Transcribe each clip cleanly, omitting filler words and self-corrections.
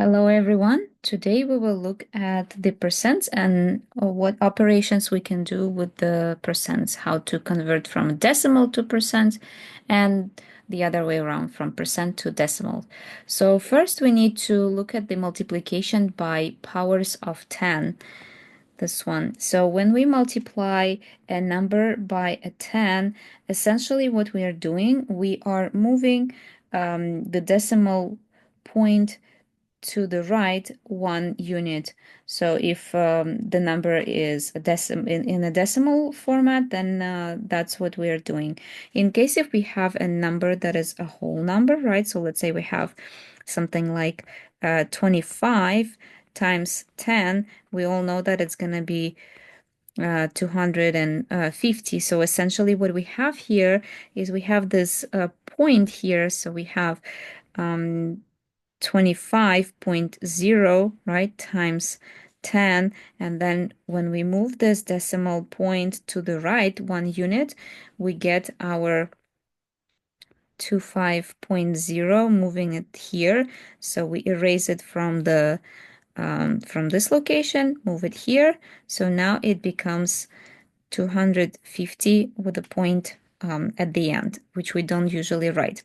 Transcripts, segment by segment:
Hello, everyone. Today we will look at the percents and what operations we can do with the percents, how to convert from decimal to percent and the other way around from percent to decimal. So first we need to look at the multiplication by powers of 10, this one. So when we multiply a number by a 10, essentially what we are doing, we are moving the decimal point to the right 1 unit. So if the number is in a decimal format, then that's what we are doing. In case if we have a number that is a whole number, right? So let's say we have something like 25 times 10, we all know that it's going to be 250. So essentially what we have here is we have this point here. So we have 25.0, right, times 10. And then when we move this decimal point to the right 1 unit, we get our 25.0, moving it here. So we erase it from the from this location, move it here. So now it becomes 250 with a point at the end, which we don't usually write.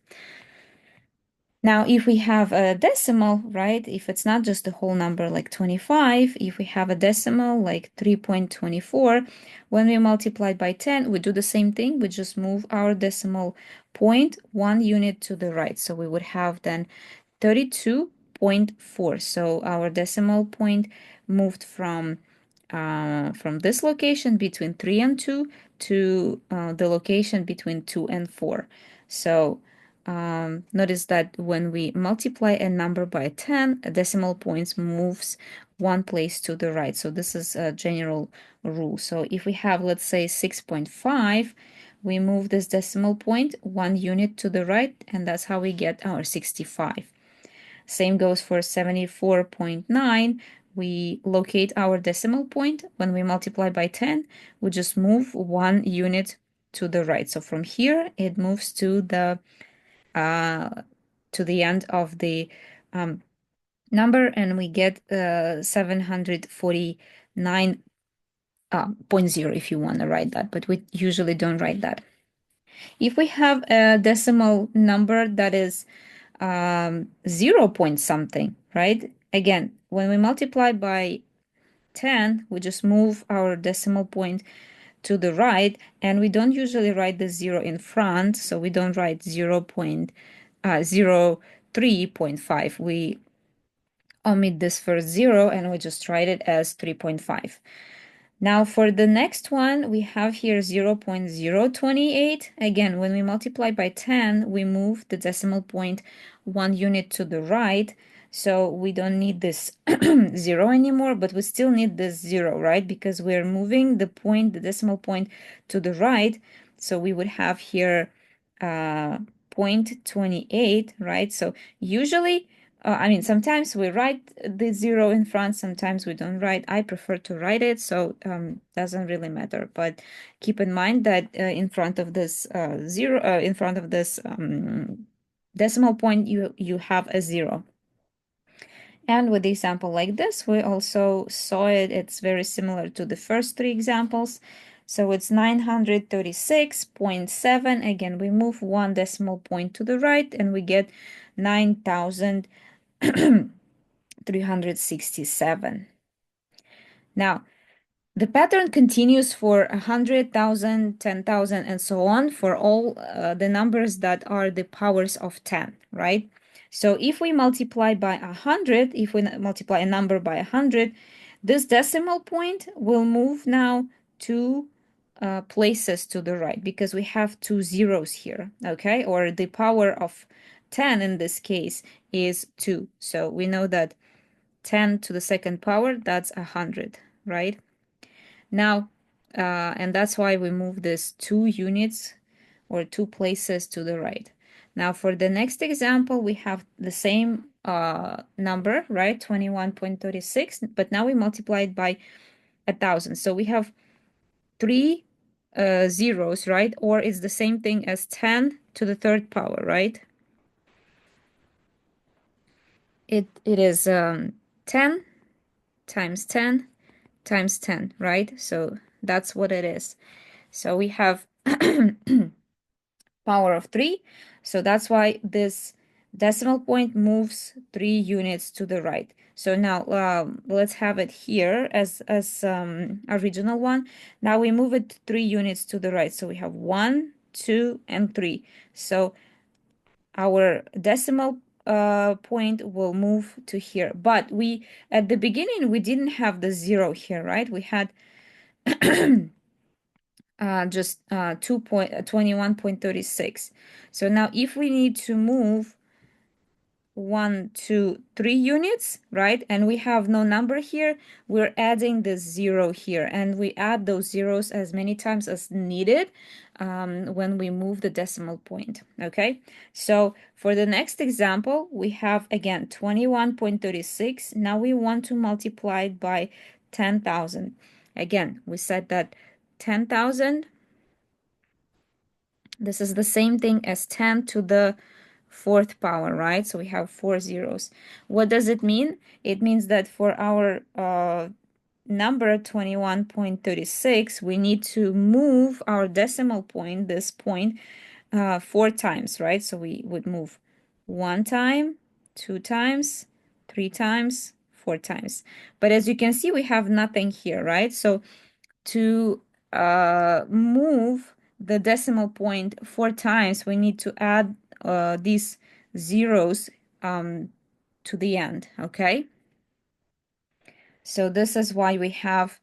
Now, if we have a decimal, right, if it's not just a whole number like 25, if we have a decimal like 3.24, when we multiply by 10, we do the same thing. We just move our decimal point 1 unit to the right. So we would have then 32.4. So our decimal point moved from this location between 3 and 2 to the location between 2 and 4. So notice that when we multiply a number by 10, a decimal point moves one place to the right. So this is a general rule. So if we have, let's say, 6.5, we move this decimal point 1 unit to the right, and that's how we get our 65. Same goes for 74.9. We locate our decimal point. When we multiply by 10, we just move 1 unit to the right. So from here, it moves uh, to the end of the number, and we get 749.0 if you want to write that, but we usually don't write that. If we have a decimal number that is 0 point something, right? Again, when we multiply by 10, we just move our decimal point to the right, and we don't usually write the 0 in front, so we don't write 0.03.5. We omit this first 0 and we just write it as 3.5. Now for the next one, we have here 0.028. Again, when we multiply by 10, we move the decimal point 1 unit to the right. So we don't need this 0 anymore, but we still need this 0, right? Because we're moving the point, the decimal point to the right. So we would have here 0.28, right? So usually I mean, sometimes we write the 0 in front, sometimes we don't write. I prefer to write it, so doesn't really matter. But keep in mind that in front of this in front of this decimal point, you have a 0. And with the example like this, we also saw it. It's very similar to the first three examples. So it's 936.7. Again, we move one decimal point to the right and we get 9,367. Now, the pattern continues for 100,000, 10,000, and so on for all the numbers that are the powers of 10, right? So if we multiply by 100, if we multiply a number by 100, this decimal point will move now two places to the right because we have two zeros here, okay? Or the power of 10 in this case is 2. So we know that 10 to the second power, that's 100, right? Now, and that's why we move this 2 units or 2 places to the right. Now, for the next example, we have the same number, right? 21.36, but now we multiply it by 1,000. So we have three zeros, right? Or it's the same thing as 10 to the third power, right? it is 10 times 10 times 10, right? So that's what it is. So we have power of 3. So that's why this decimal point moves 3 units to the right. So now let's have it here as original one. Now we move it 3 units to the right. So we have 1, 2, and 3. So our decimal point will move to here. But we at the beginning we didn't have the 0 here, right? We had just 21.36. So now if we need to move 1, 2, 3 units, right? And we have no number here, we're adding the 0 here, and we add those zeros as many times as needed when we move the decimal point, okay? So for the next example, we have again 21.36. Now we want to multiply it by 10,000. Again, we said that 10,000, this is the same thing as 10 to the fourth power, right? So we have 4 zeros. What does it mean? It means that for our number 21.36, we need to move our decimal point, this point, 4 times, right? So we would move 1 time, 2 times, 3 times, 4 times. But as you can see, we have nothing here, right? So to move the decimal point 4 times, we need to add these zeros to the end, okay? So this is why we have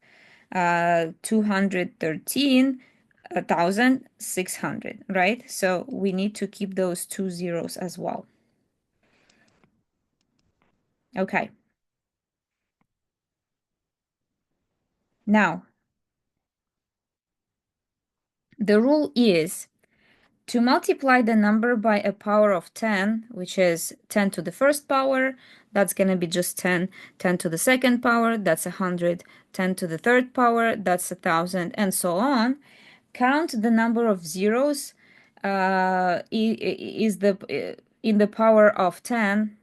213,600, right? So we need to keep those 2 zeros as well. Okay. Now, the rule is to multiply the number by a power of 10, which is 10 to the first power, that's going to be just 10, 10 to the second power, that's 100, 10 to the third power, that's 1,000, and so on. Count the number of zeros is in the power of 10,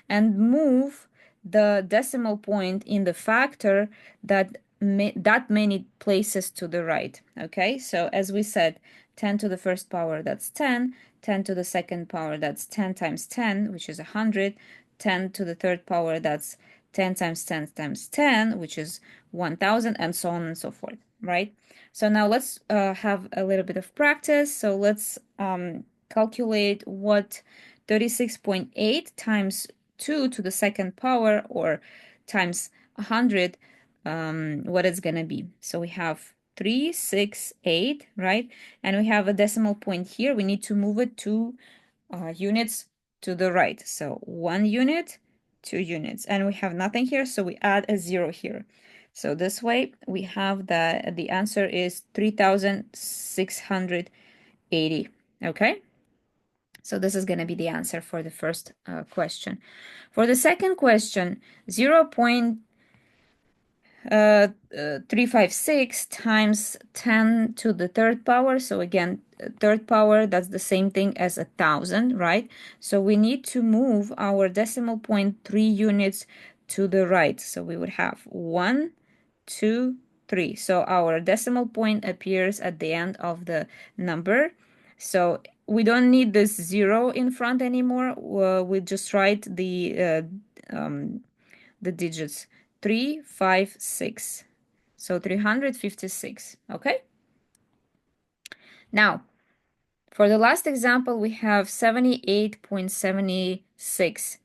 and move the decimal point in the factor that many places to the right. Okay, so as we said, 10 to the first power, that's 10, 10 to the second power, that's 10 times 10, which is 100, 10 to the third power, that's 10 times 10 times 10, which is 1,000, and so on and so forth, right? So now let's have a little bit of practice. So let's calculate what 36.8 times 2 to the second power, or times 100, what it's going to be. So we have 368, right? And we have a decimal point here. We need to move it 2 units to the right. So 1 unit, 2 units. And we have nothing here, so we add a 0 here. So this way we have that the answer is 3,680. Okay? So this is going to be the answer for the first question. For the second question, 0.356 times 10 to the third power. So again, third power, that's the same thing as 1,000, right? So we need to move our decimal point 3 units to the right. So we would have 1, 2, 3. So our decimal point appears at the end of the number. So we don't need this 0 in front anymore. We just write the digits 3, 5, 6. So 356, okay? Now, for the last example, we have 78.76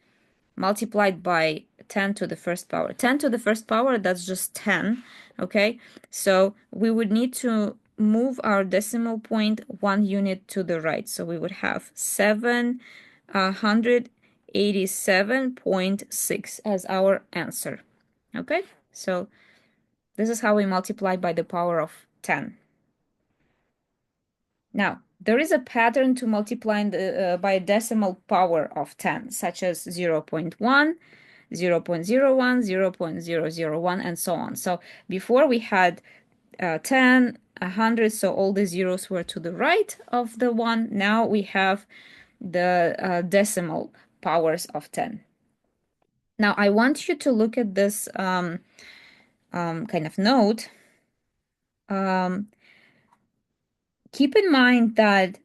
multiplied by 10 to the first power. 10 to the first power, that's just 10, okay? So we would need to move our decimal point 1 unit to the right. So we would have 787.6 as our answer, okay? So this is how we multiply by the power of 10. Now, there is a pattern to multiplying by a decimal power of 10, such as 0 0.1, 0 0.01, 0 0.001, and so on. So before we had 10, 100, so all the zeros were to the right of the 1. Now we have the decimal powers of 10. Now, I want you to look at this kind of note. Keep in mind that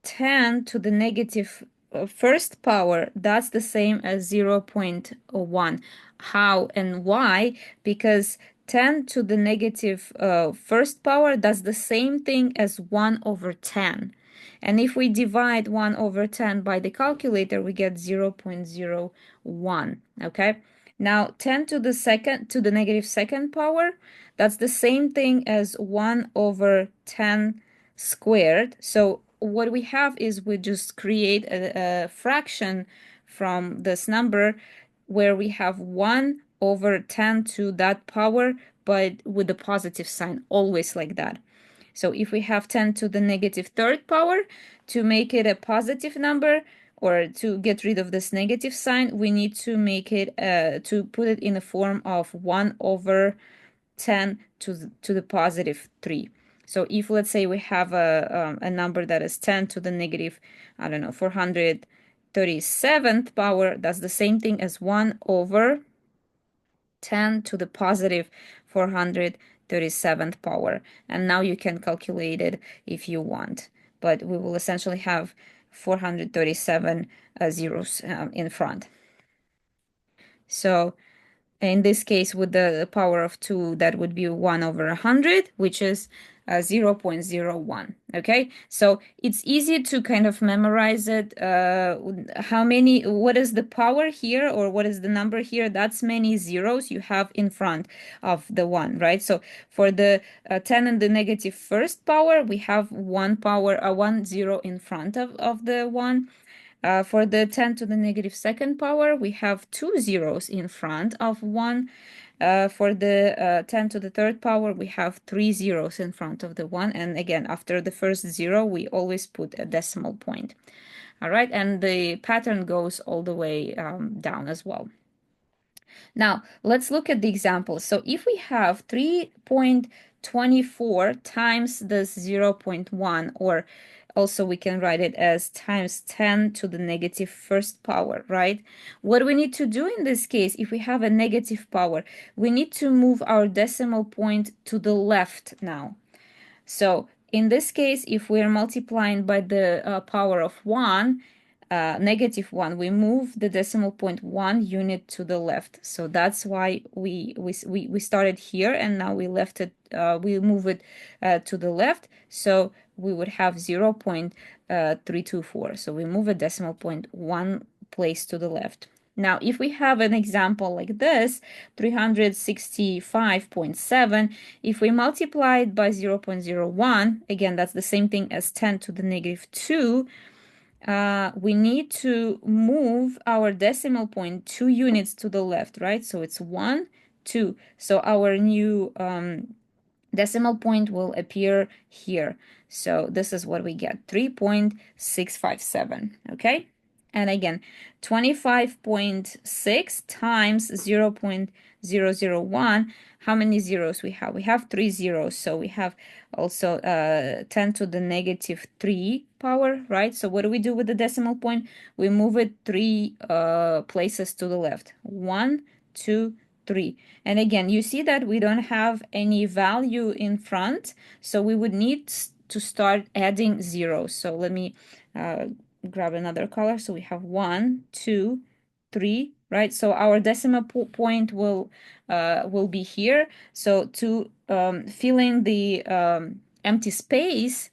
10 to the negative first power, that's the same as 0.1. How and why? Because 10 to the negative first power, that's the same thing as 1 over 10. And if we divide 1 over 10 by the calculator, we get 0.01, okay? Now, 10 to the negative second power, that's the same thing as 1 over 10 squared. So what we have is we just create a fraction from this number where we have 1 over 10 to that power, but with the positive sign, always like that. So if we have 10 to the negative third power, to make it a positive number, or to get rid of this negative sign, we need to make it, to put it in the form of 1 over 10 to the positive 3. So if, let's say, we have a number that is 10 to the negative, I don't know, 437th power, that's the same thing as 1 over 10 to the positive 437th power. And now you can calculate it if you want. But we will essentially have 437 zeros in front. So in this case, with the power of 2, that would be 1 over 100, which is 0.01. Okay, so it's easy to kind of memorize it. What is the power here, or what is the number here? That's many zeros you have in front of the 1, right? So for the 10 and the negative first power, we have 1 0 in front of the 1. For the 10 to the negative second power, we have 2 zeros in front of 1. For the 10 to the third power, we have 3 zeros in front of the 1. And again, after the first 0, we always put a decimal point. All right, and the pattern goes all the way down as well. Now, let's look at the example. So if we have 3.24 times this 0.1, or also we can write it as times 10 to the negative first power, right? What we need to do in this case, if we have a negative power, we need to move our decimal point to the left now. So in this case, if we're multiplying by the power of 1, negative 1, we move the decimal point 1 unit to the left. So that's why we started here, and now we left it, we move it to the left. So we would have 0.324. So we move a decimal point 1 place to the left. Now, if we have an example like this, 365.7, if we multiply it by 0.01, again, that's the same thing as 10 to the negative 2, we need to move our decimal point 2 units to the left, right? So it's 1, 2. So our new decimal point will appear here. So this is what we get, 3.657, okay? And again, 25.6 times 0.001, how many zeros we have? We have 3 zeros, so we have also 10 to the negative 3 power, right? So what do we do with the decimal point? We move it 3 places to the left. 1, 2, 3. And again, you see that we don't have any value in front, so we would need to start adding zeros. So let me grab another color. So we have 1, 2, 3, right? So our decimal point will be here. So to fill in the empty space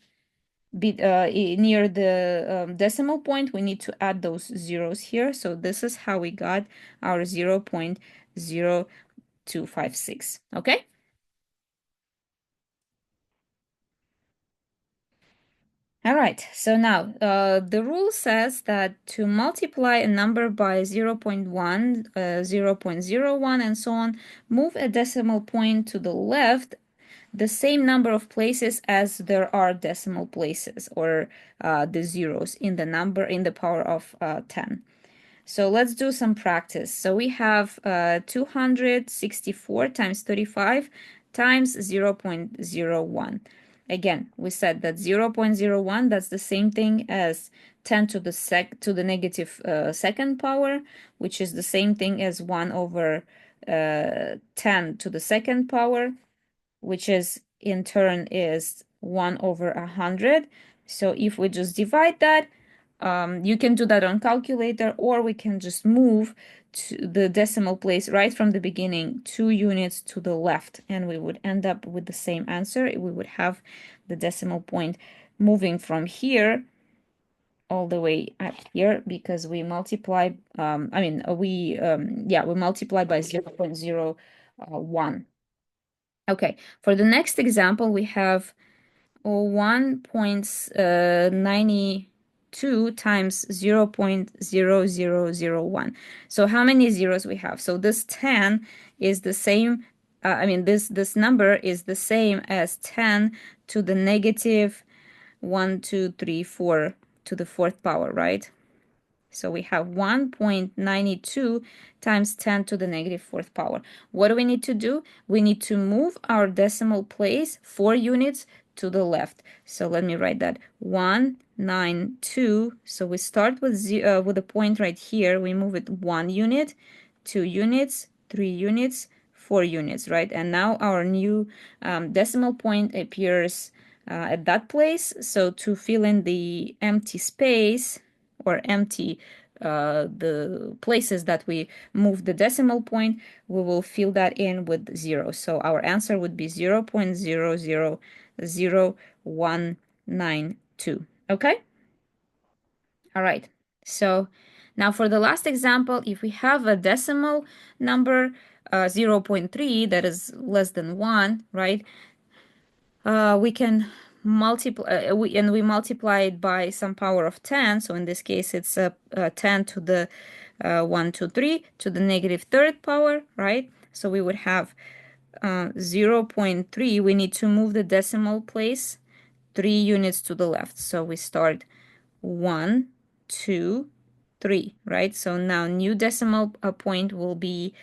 near the decimal point, we need to add those zeros here. So this is how we got our 0.0256. Okay? All right, so now the rule says that to multiply a number by 0.1, 0.01, and so on, move a decimal point to the left the same number of places as there are decimal places, or the zeros in the number in the power of 10. So let's do some practice. So we have 264 times 35 times 0.01. again, we said that 0.01, that's the same thing as 10 to the negative second power, which is the same thing as 1 over 10 to the second power, which is in turn is 1 over 100. So if we just divide that, you can do that on calculator, or we can just move to the decimal place right from the beginning 2 units to the left, and we would end up with the same answer. We would have the decimal point moving from here all the way up here, because we multiply, we multiply by 0.01. Okay, for the next example, we have 1.92 times 0.0001. So how many zeros we have? So this 10 is the same, this number is the same as 10 to the negative 1, 2, 3, 4 to the fourth power, right? So we have 1.92 times 10 to the negative fourth power. What do we need to do? We need to move our decimal place 4 units to the left. So let me write that 192. So we start with a point right here. We move it 1 unit, 2 units, 3 units, 4 units, right? And now our new decimal point appears at that place. So to fill in the empty space, or empty the places that we move the decimal point, we will fill that in with 0. So our answer would be 0.000192. Okay? All right. So now for the last example, if we have a decimal number, 0.3, that is less than 1, right? We can multiply, we multiply it by some power of 10. So in this case, it's 10 to the 1, 2, 3 to the negative third power, right? So we would have 0.3. We need to move the decimal place 3 units to the left. So we start 1, 2, 3, right? So now new decimal point will be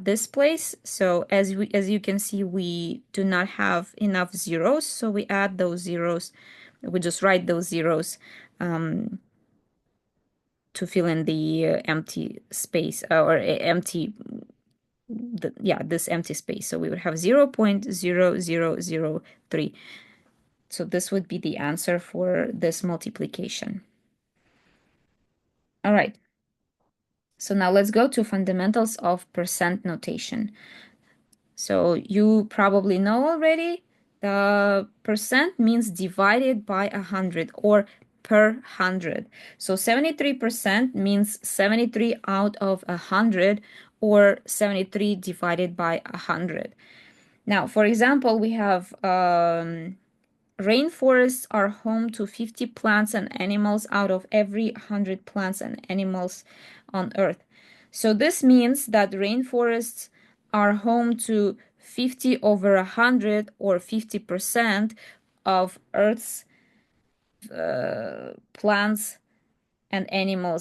this place. So as you can see, we do not have enough zeros, so we add those zeros. We just write those zeros to fill in the empty space, this empty space. So we would have 0.0003. So this would be the answer for this multiplication. All right. So now let's go to fundamentals of percent notation. So you probably know already, the percent means divided by 100 or per 100. So 73% means 73 out of 100, or 73 divided by 100. Now, for example, we have rainforests are home to 50 plants and animals out of every 100 plants and animals on Earth. So this means that rainforests are home to 50 over 100, or 50% of Earth's plants and animal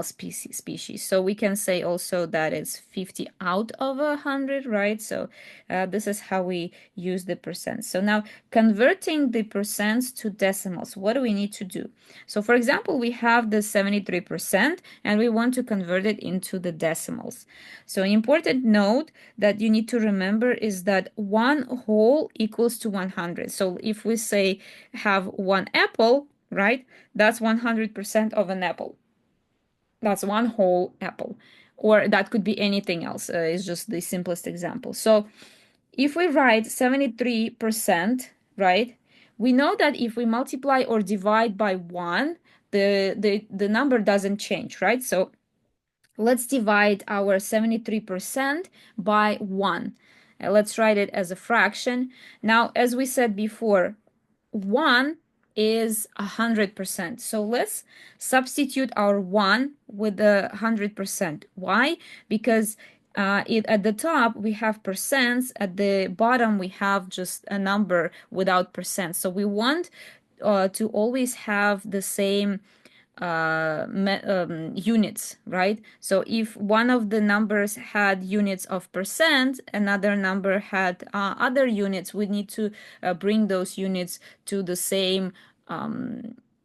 species. So we can say also that it's 50 out of 100, right? So this is how we use the percent. So now converting the percents to decimals, what do we need to do? So for example, we have the 73% and we want to convert it into the decimals. So an important note that you need to remember is that one whole equals to 100. So if we say have one apple, right? That's 100% of an apple. That's one whole apple. Or that could be anything else. It's just the simplest example. So if we write 73%, right, we know that if we multiply or divide by 1, the number doesn't change, right? So let's divide our 73% by 1. Let's write it as a fraction. Now, as we said before, 1 is 100%. So let's substitute our 1 with the 100%. Why? Because at the top we have percents, at the bottom we have just a number without percent. So we want to always have the same units, right? So if one of the numbers had units of percent, another number had other units, we need to bring those units to the same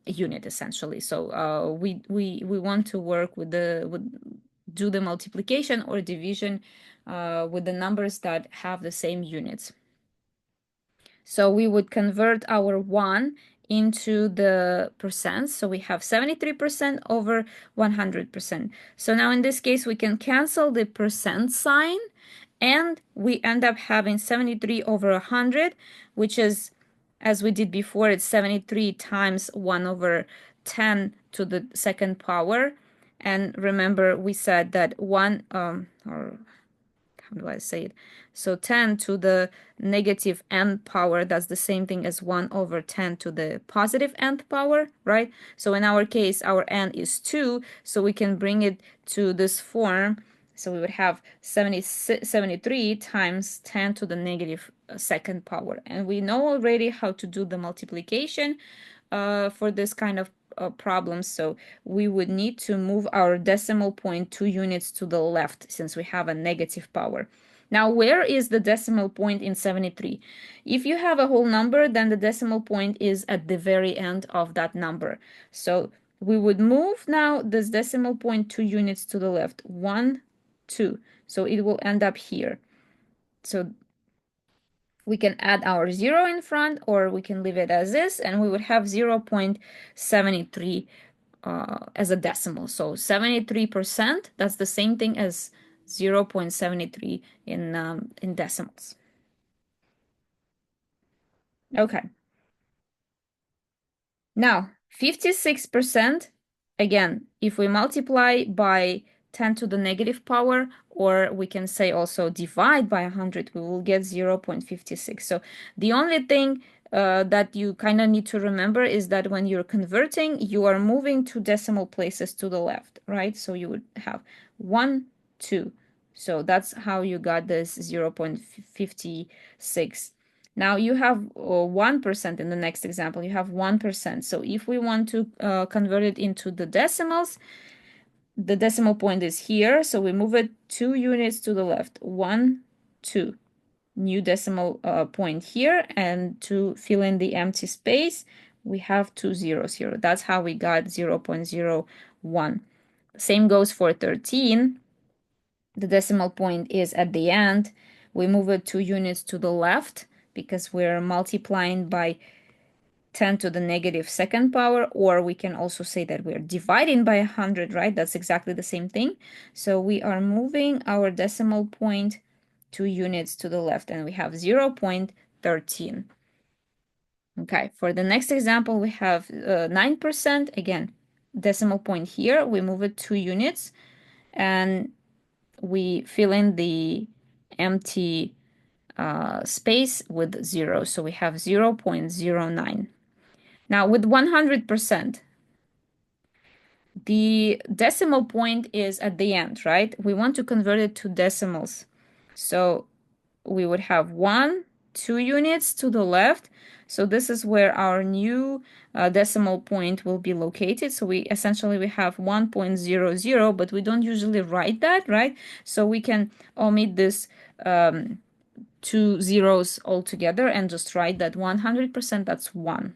unit essentially. So we want to work with do the multiplication or division with the numbers that have the same units. So we would convert our 1 into the percent. So we have 73% over 100%. So now in this case, we can cancel the percent sign and we end up having 73 over 100, which is, as we did before, it's 73 times 1 over 10 to the second power. And remember, we said that or how do I say it? So 10 to the negative nth power, that's the same thing as 1 over 10 to the positive nth power, right? So in our case, our n is 2, so we can bring it to this form. So we would have 73 times 10 to the negative second power. And we know already how to do the multiplication for this kind of problems. So we would need to move our decimal point 2 units to the left since we have a negative power. Now, where is the decimal point in 73? If you have a whole number, then the decimal point is at the very end of that number. So we would move now this decimal point 2 units to the left. 1, 2. So it will end up here. So we can add our 0 in front, or we can leave it as is, and we would have 0.73 as a decimal. So 73%, that's the same thing as 0.73 in decimals. Okay. Now, 56%, again, if we multiply by 10 to the negative power, or we can say also divide by 100, we will get 0.56. So the only thing that you kind of need to remember is that when you're converting, you are moving two decimal places to the left, right? So you would have 1, 2. So that's how you got this 0.56. Now you have 1% in the next example. You have 1%. So if we want to convert it into the decimals, the decimal point is here. So we move it 2 units to the left. 1, 2. New decimal point here. And to fill in the empty space, we have 2 zeros here. That's how we got 0.01. Same goes for 13. The decimal point is at the end. We move it 2 units to the left because we're multiplying by 10 to the negative second power, or we can also say that we're dividing by 100, right? That's exactly the same thing. So we are moving our decimal point 2 units to the left, and we have 0.13. Okay, for the next example, we have 9%. Again, decimal point here, we move it 2 units, and we fill in the empty space with 0. So we have 0.09. Now with 100%, the decimal point is at the end, right? We want to convert it to decimals. So we would have 1, 2 units to the left. So this is where our new decimal point will be located. So we have 1.00, but we don't usually write that, right? So we can omit this 2 zeros altogether and just write that 100%, that's 1.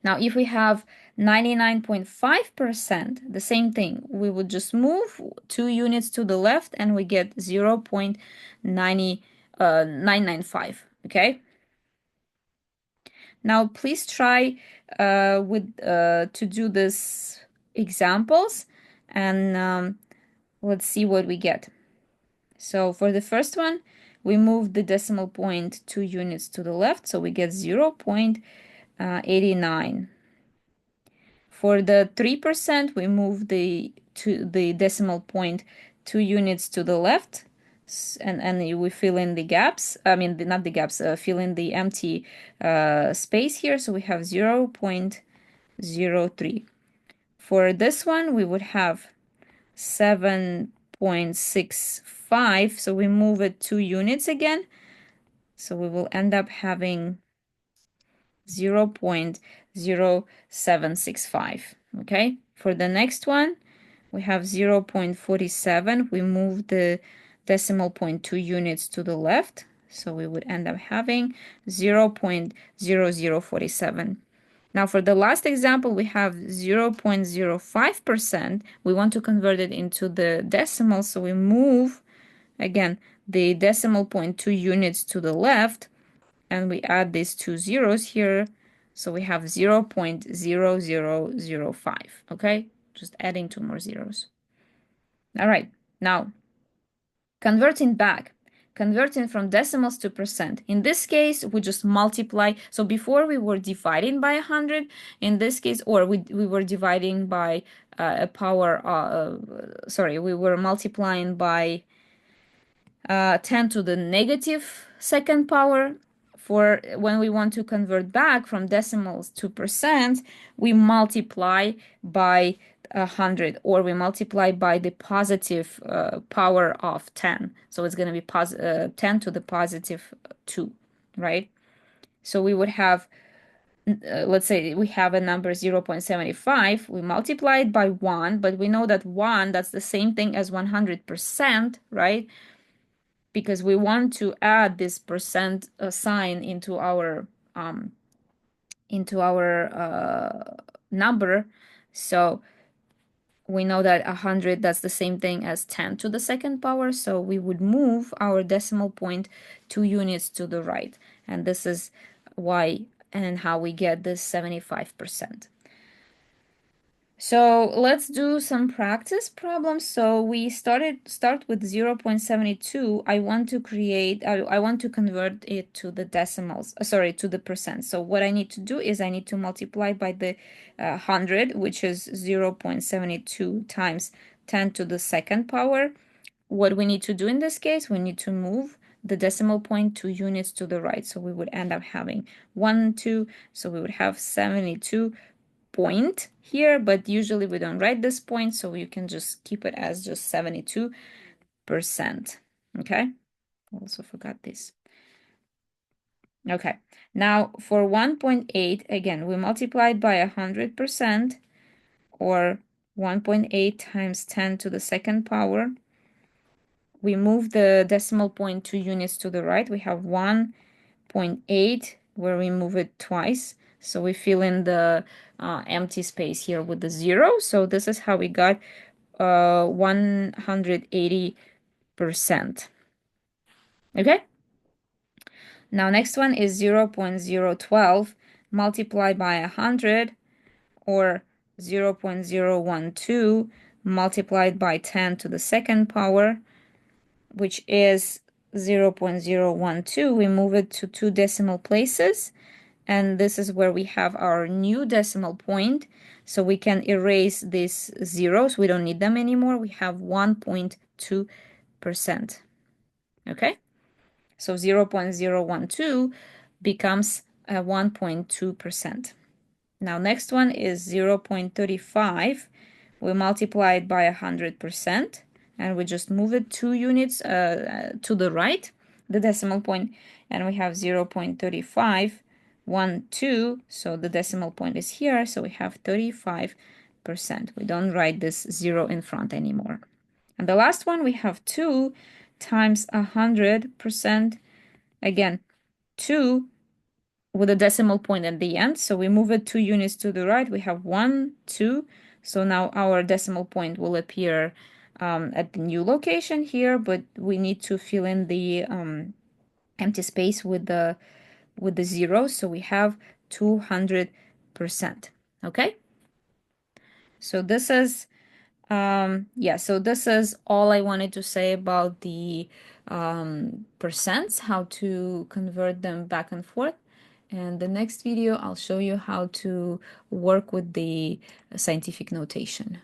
Now, if we have 99.5%, the same thing. We would just move 2 units to the left and we get 0.995, okay? Now, please try to do this examples and let's see what we get. So for the first one, we move the decimal point 2 units to the left, so we get 0.89. For the 3%, we move the decimal point 2 units to the left, and we fill in the gaps. I mean, not the gaps, fill in the empty space here. So we have 0.03. For this one, we would have 7.65. So we move it 2 units again. So we will end up having 0.07. 0.765. Okay, for the next one, we have 0.47. We move the decimal point 2 units to the left, so we would end up having 0.0047. Now for the last example, we have 0.05%. We want to convert it into the decimal, so we move, again, the decimal point 2 units to the left, and we add these two zeros here, so we have 0.0005, okay? Just adding two more zeros. All right, now converting back. Converting from decimals to percent. In this case, we just multiply. So before we were dividing by 100. In this case, or we were dividing by a power, we were multiplying by 10 to the negative second power. For when we want to convert back from decimals to percent, we multiply by 100, or we multiply by the positive power of 10. So it's going to be 10 to the positive 2, right? So we would have, let's say we have a number 0.75. We multiply it by 1, but we know that 1, that's the same thing as 100%, right? Because we want to add this percent sign into our number. So we know that 100, that's the same thing as 10 to the second power. So we would move our decimal point 2 units to the right. And this is why and how we get this 75%. So let's do some practice problems. So we start with 0.72. I want to convert it to the decimals, to the percent. So what I need to do is I need to multiply by the 100, which is 0.72 times 10 to the second power. What we need to do in this case, we need to move the decimal point 2 units to the right. So we would end up having 1, 2, so we would have 72 point here, but usually we don't write this point, so you can just keep it as just 72%. Okay, also forgot this. Okay, now for 1.8, again, we multiplied by 100%, or 1.8 times 10 to the second power. We move the decimal point 2 units to the right. We have 1.8, where we move it twice. So we fill in the empty space here with the 0. So this is how we got 180%. Okay? Now next one is 0.012 multiplied by 100, or 0.012 multiplied by 10 to the second power, which is 0.012. We move it to 2 decimal places, and this is where we have our new decimal point. So we can erase these zeros. We don't need them anymore. We have 1.2%. Okay? So 0.012 becomes 1.2%. Now next one is 0.35. We multiply it by 100%, and we just move it 2 units to the right, the decimal point, and we have 0.35. 1, 2, so the decimal point is here, so we have 35%. We don't write this 0 in front anymore. And the last one, we have 2 times 100%. Again, 2 with a decimal point at the end, so we move it 2 units to the right. We have 1, 2, so now our decimal point will appear at the new location here, but we need to fill in the empty space with the zero, so we have 200%. Okay, so this is so this is all I wanted to say about the percents, how to convert them back and forth. And the next video I'll show you how to work with the scientific notation.